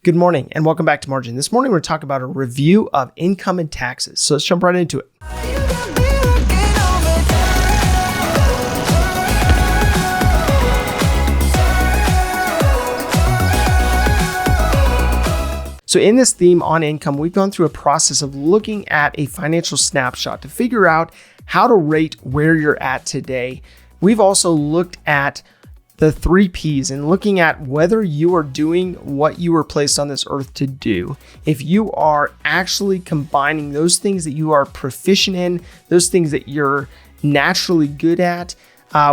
Good morning and welcome back to Margin. This morning we're talking about a review of income and taxes. So let's jump right into it. So in this theme on income, we've gone through a process of looking at a financial snapshot to figure out how to rate where you're at today. We've also looked at the 3 Ps and looking at whether you are doing what you were placed on this earth to do. If you are actually combining those things that you are proficient in, those things that you're naturally good at,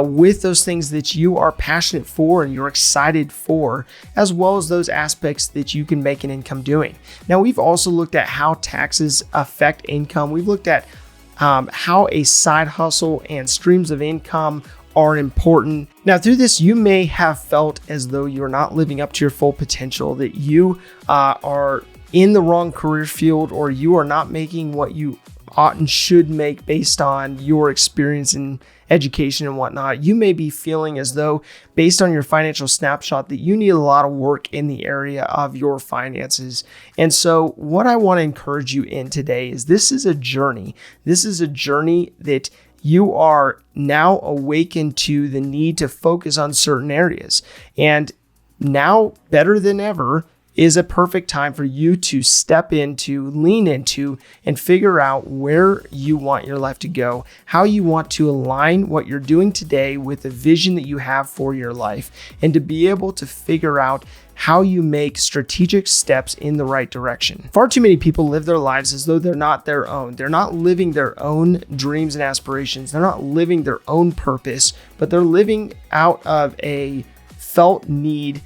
with those things that you are passionate for and you're excited for, as well as those aspects that you can make an income doing. Now, we've also looked at how taxes affect income. We've looked at how a side hustle and streams of income are important. Now, through this, you may have felt as though you're not living up to your full potential, that you are in the wrong career field, or you are not making what you ought and should make based on your experience in education and whatnot. You may be feeling as though, based on your financial snapshot, that you need a lot of work in the area of your finances. And so what I want to encourage you in today is this is a journey. This is a journey that you are now awakened to the need to focus on certain areas. And now, better than ever, is a perfect time for you to step into, lean into, and figure out where you want your life to go, how you want to align what you're doing today with the vision that you have for your life, and to be able to figure out how you make strategic steps in the right direction. Far too many people live their lives as though they're not their own. They're not living their own dreams and aspirations. They're not living their own purpose, but they're living out of a felt need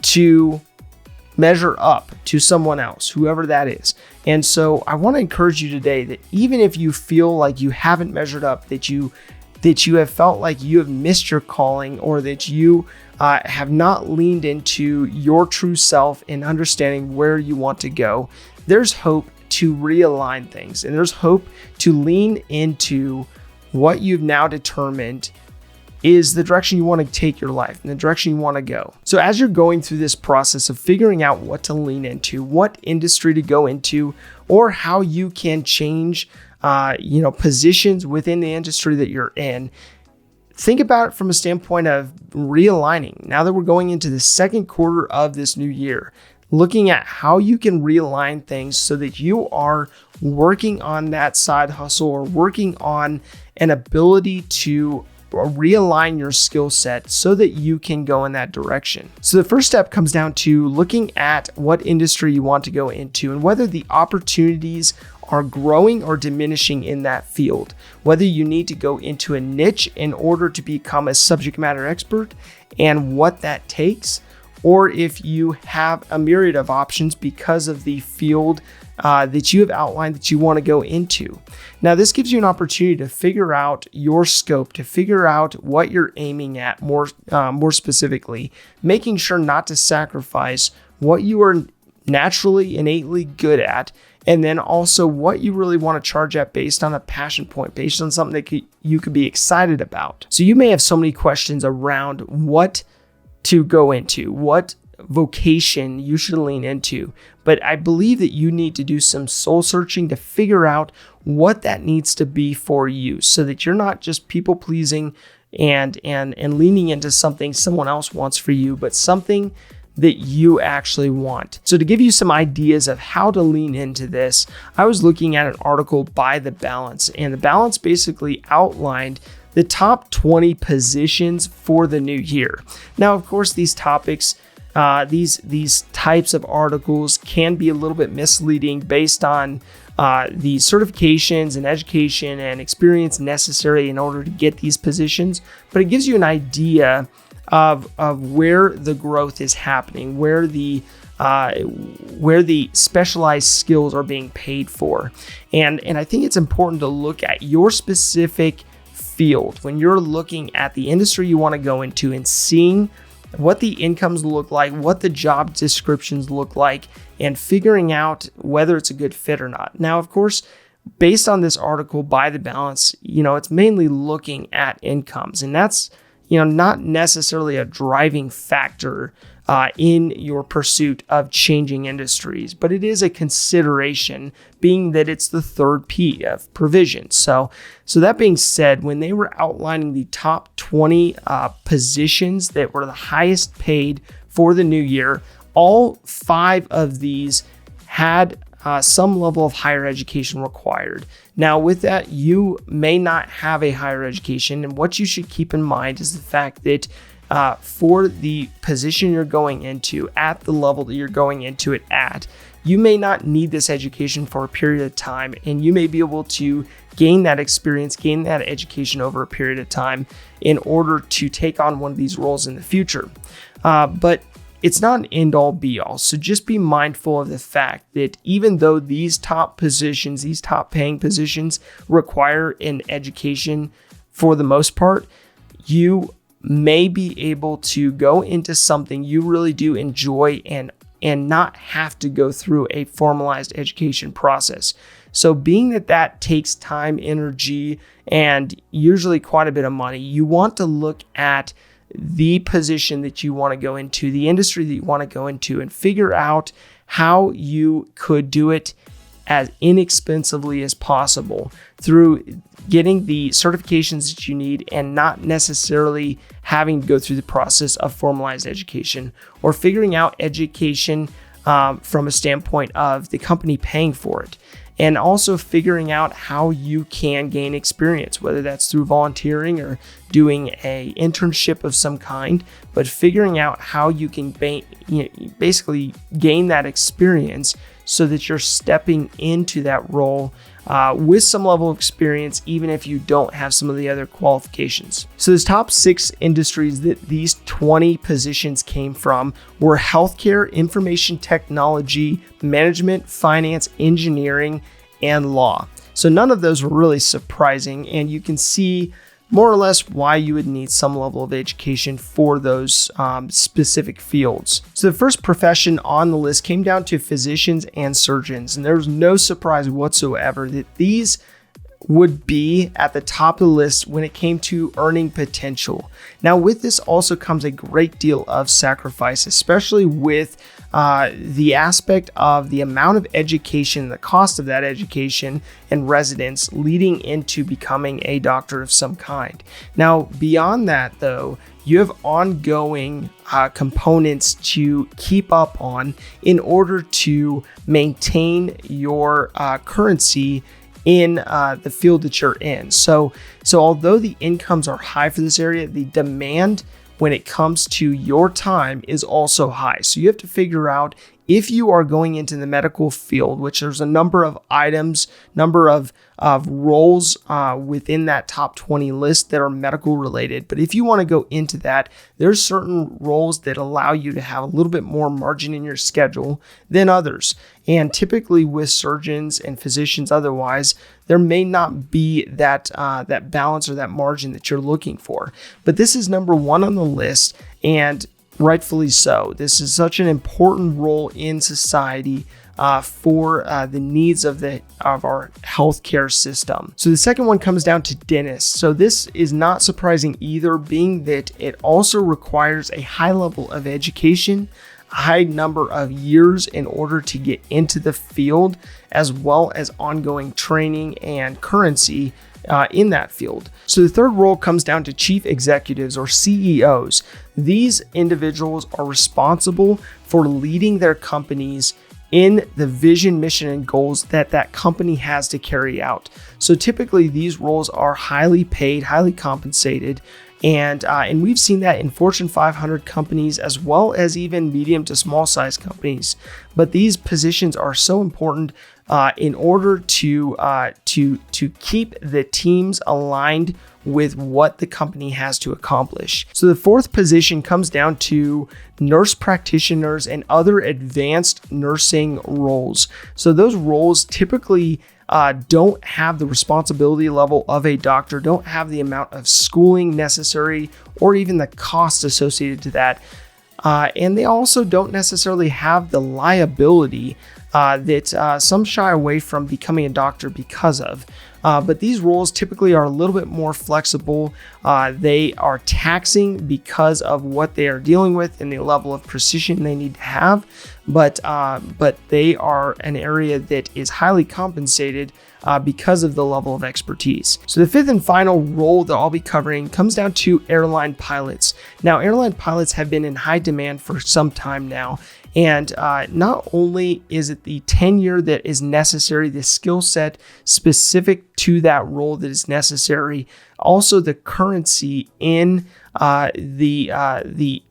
to measure up to someone else, whoever that is. And so I want to encourage you today that even if you feel like you haven't measured up, that you have felt like you have missed your calling, or that you have not leaned into your true self and understanding where you want to go, there's hope to realign things. And there's hope to lean into what you've now determined is the direction you want to take your life and the direction you want to go. So as you're going through this process of figuring out what to lean into, what industry to go into, or how you can change positions within the industry that you're in, think about it from a standpoint of realigning. Now that we're going into the second quarter of this new year, looking at how you can realign things so that you are working on that side hustle or working on an ability to realign your skill set so that you can go in that direction. So the first step comes down to looking at what industry you want to go into and whether the opportunities are growing or diminishing in that field, whether you need to go into a niche in order to become a subject matter expert and what that takes, or if you have a myriad of options because of the field that you have outlined that you want to go into. Now, this gives you an opportunity to figure out your scope, to figure out what you're aiming at more specifically, making sure not to sacrifice what you are naturally, innately good at, and then also what you really want to charge at based on a passion point, based on something that you could be excited about. So you may have so many questions around what to go into, what vocation you should lean into. But I believe that you need to do some soul searching to figure out what that needs to be for you so that you're not just people pleasing and leaning into something someone else wants for you, but something that you actually want. So to give you some ideas of how to lean into this, I was looking at an article by The Balance, and The Balance basically outlined the top 20 positions for the new year. Now, of course, these topics, these types of articles can be a little bit misleading based on the certifications and education and experience necessary in order to get these positions, but it gives you an idea of where the growth is happening, where the specialized skills are being paid for. And I think it's important to look at your specific field when you're looking at the industry you want to go into and seeing what the incomes look like, what the job descriptions look like, and figuring out whether it's a good fit or not. Now, of course, based on this article by The Balance, it's mainly looking at incomes, and that's not necessarily a driving factor in your pursuit of changing industries. But it is a consideration, being that it's the third P of provision. So that being said, when they were outlining the top 20 positions that were the highest paid for the new year, all 5 of these had some level of higher education required. Now, with that, you may not have a higher education, and what you should keep in mind is the fact that for the position you're going into, at the level that you're going into it at, you may not need this education for a period of time, and you may be able to gain that experience, gain that education over a period of time in order to take on one of these roles in the future. But it's not an end-all be-all. So just be mindful of the fact that even though these top positions, these top paying positions require an education for the most part, you may be able to go into something you really do enjoy and not have to go through a formalized education process. So being that takes time, energy, and usually quite a bit of money, you want to look at the position that you want to go into, the industry that you want to go into, and figure out how you could do it as inexpensively as possible through getting the certifications that you need and not necessarily having to go through the process of formalized education, or figuring out education from a standpoint of the company paying for it. And also figuring out how you can gain experience, whether that's through volunteering or doing a internship of some kind, but figuring out how you can basically gain that experience so that you're stepping into that role with some level of experience, even if you don't have some of the other qualifications. So the top 6 industries that these 20 positions came from were healthcare, information technology, management, finance, engineering, and law. So none of those were really surprising, and you can see more or less why you would need some level of education for those specific fields. So the first profession on the list came down to physicians and surgeons, and there was no surprise whatsoever that these would be at the top of the list when it came to earning potential. Now, with this also comes a great deal of sacrifice, especially with the aspect of the amount of education, the cost of that education and residence leading into becoming a doctor of some kind. Now, beyond that though, you have ongoing components to keep up on in order to maintain your currency in the field that you're in. So although the incomes are high for this area, the demand when it comes to your time is also high. So you have to figure out if you are going into the medical field, which there's a number of items, number of roles within that top 20 list that are medical related. But if you want to go into that, there's certain roles that allow you to have a little bit more margin in your schedule than others. And typically with surgeons and physicians otherwise, there may not be that balance or that margin that you're looking for. But this is number 1 on the list, and rightfully so. This is such an important role in society for the needs of our healthcare system. So the second one comes down to dentists. So this is not surprising either, being that it also requires a high level of education, a high number of years in order to get into the field, as well as ongoing training and currency in that field. So the third role comes down to chief executives or CEOs. These individuals are responsible for leading their companies in the vision, mission, and goals that company has to carry out. So typically these roles are highly paid, highly compensated, and we've seen that in Fortune 500 companies as well as even medium to small size companies. But these positions are so important in order to keep the teams aligned with what the company has to accomplish. So the fourth position comes down to nurse practitioners and other advanced nursing roles. So those roles typically don't have the responsibility level of a doctor, don't have the amount of schooling necessary or even the cost associated to that. And they also don't necessarily have the liability that some shy away from becoming a doctor because of. But these roles typically are a little bit more flexible. They are taxing because of what they are dealing with and the level of precision they need to have. But they are an area that is highly compensated because of the level of expertise. So the fifth and final role that I'll be covering comes down to airline pilots. Now, airline pilots have been in high demand for some time now. And not only is it the tenure that is necessary, the skill set specific to that role that is necessary, also the currency in the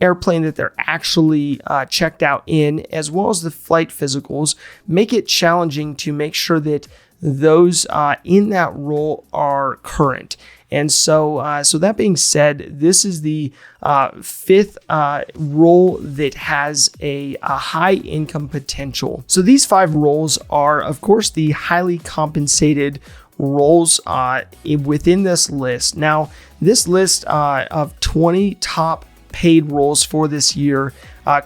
airplane that they're actually checked out in, as well as the flight physicals, make it challenging to make sure that those in that role are current. And so that being said, this is the fifth role that has a high income potential. So these 5 roles are, of course, the highly compensated roles within this list. Now, this list of 20 top paid roles for this year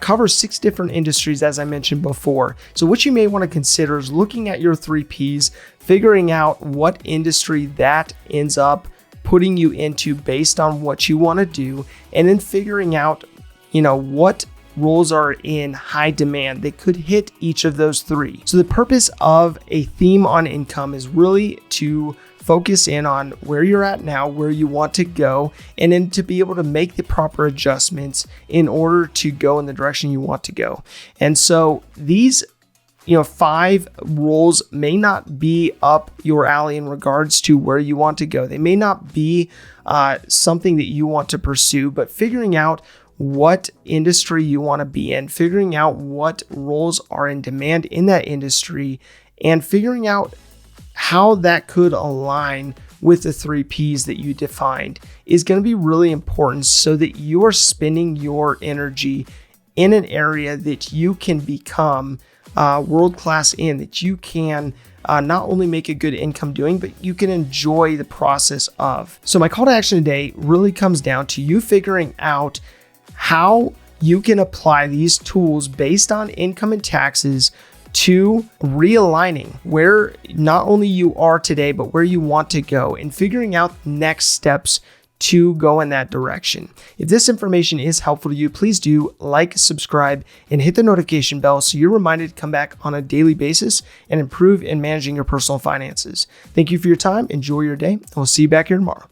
covers 6 different industries, as I mentioned before. So what you may want to consider is looking at your 3 Ps, figuring out what industry that ends up putting you into based on what you want to do, and then figuring out, what roles are in high demand that could hit each of those 3. So the purpose of a theme on income is really to focus in on where you're at now, where you want to go, and then to be able to make the proper adjustments in order to go in the direction you want to go. And so these 5 roles may not be up your alley in regards to where you want to go. They may not be something that you want to pursue, but figuring out what industry you want to be in, figuring out what roles are in demand in that industry, and figuring out how that could align with the 3 Ps that you defined is going to be really important, so that you are spending your energy in an area that you can become world-class in, that you can not only make a good income doing, but you can enjoy the process of. So my call to action today really comes down to you figuring out how you can apply these tools based on income and taxes to realigning where not only you are today, but where you want to go, and figuring out next steps to go in that direction. If this information is helpful to you, please do like, subscribe, and hit the notification bell so you're reminded to come back on a daily basis and improve in managing your personal finances. Thank you for your time. Enjoy your day, and we'll see you back here tomorrow.